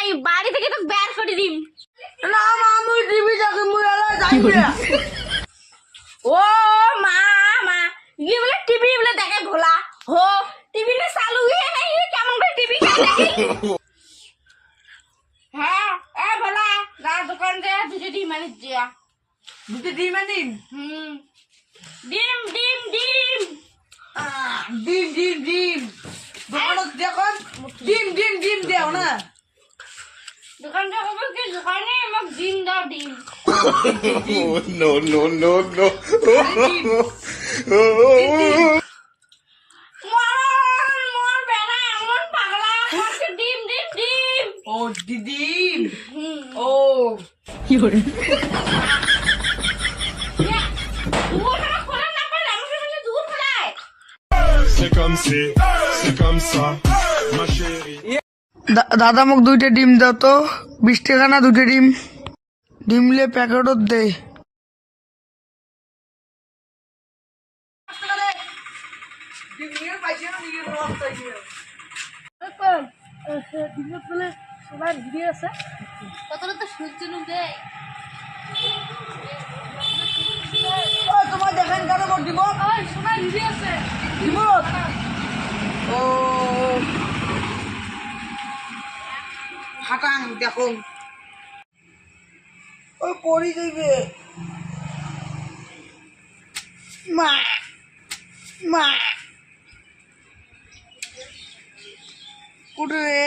এই বাড়ি থেকে তো বের করে দিম না মা মুই টিভি দেখি মুই এলা যাই না ও মা মা ये बोले टीवी बोले देखे भोला हो टीवी में चालू हुई है नहीं ये केमन করে टीवी কে দেখি হ্যাঁ এ ভোলা না দোকান যে দুটো ডিম আনি দিয়া দুটো ডিম আনি ডিম ডিম ডিম ডিম ডিম ডিম দোকান দেখুন ডিম ডিম ডিম দেও না দোকান যে হবে কি দোকানে আমাক ডিম দাও ডিম no, no, no, no. মোর বেলা এমন পাগলা আমাকে ডিম ডিম ডিম ও ডিম ও ওটা খোলা না পারলে আমাকে বলে দূর খোলায় C'est comme ça, ma chérie. দাদা মোক দুইটা ডিম দাও তো 20 টাকা না দুটো ডিম ডিমলে প্যাকেটও দে তোমার দেখেন কেন মোট দিব দিব ও ফাটাং দেখো ও পড়ি যাইবে মা মা কুড়ে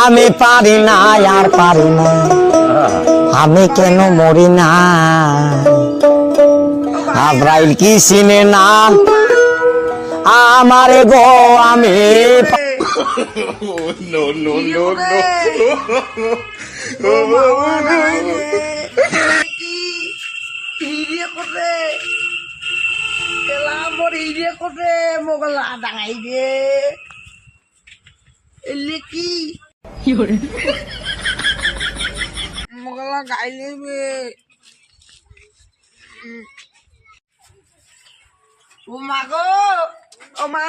আমি পারি না আর পারি না আমি কেন মরি না আজরাইল কি চিনে না আমারে গো আমি No, no, no, no. হিরিয়ে করে মোর হিরিয়ে করে মোগলা ডাঙাই রে এলে কি মোগলা গাইলে ও মা গো ও মা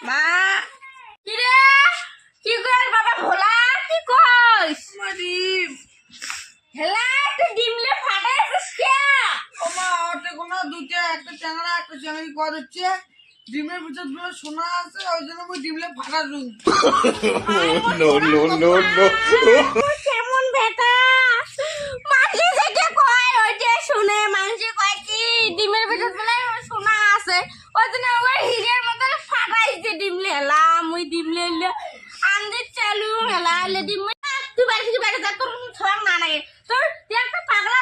মা কি রে কি কর বাবা ভোলা কি কইস ডিম হেলা তুই ডিমলে ফাটাইছিস কে ও মা ওতে কোনো দুটো একটা চ্যাংড়া একটা চ্যাংড়ি কর হচ্ছে ডিমের ভিতর গুলো সোনা আছে ওই জন্য আমি ডিমলে ফাটা দিই No, no, no, no. কেমন বেটা মাঝে যেটা কয় ওইটা শুনে মানুষে কয় কি ডিমের ভিতর বলে সোনা আছে ওই জন্য ওই হিরের মতো ফাটাইছে ডিমলে হেলা মুই ডিমলে আন্দে চালু হেলা লে ডিম তুই বাড়ি থেকে বাইরে যা তোর ছড়াং না লাগে তোর তুই একটা পাগলা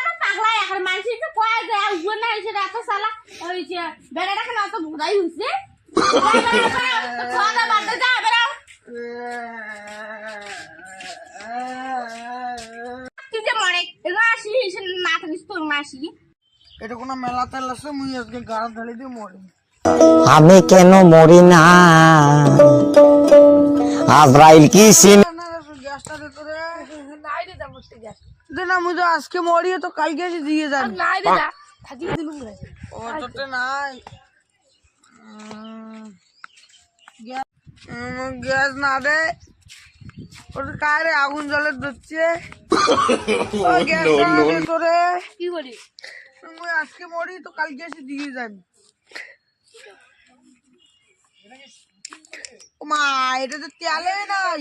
এখন মানুষে তো কয় যে উঠবো না হয়েছে এত সালা হয়েছে বেড়াটাকে না তো ভুদাই হয়েছে খাওয়া দাওয়া বাদ যা বেড়াও তুই যে মরে এগুলো আসি না থাকিস তোর না আসি এটা কোনো মেলা তেল আছে মুই আজকে গাড়া ঢালি দিয়ে মরি আমি কেন মরি না আজরাইল কি চিনে গ্যাসটা দে তোরে নাই রে দাম হচ্ছে গ্যাস দে না মুই তো আজকে মরি তো কালকে এসে দিয়ে যান নাই রে দা থাকিয়ে দিলুম রে ও তোতে নাই গ্যাস না দে ওটা কারে আগুন জ্বলে দিচ্ছে No, no, no. তোরে কি বলি মুই আজকে মরি তো কালকে এসে দিয়ে যান ও মা এটা তো তেলে নাই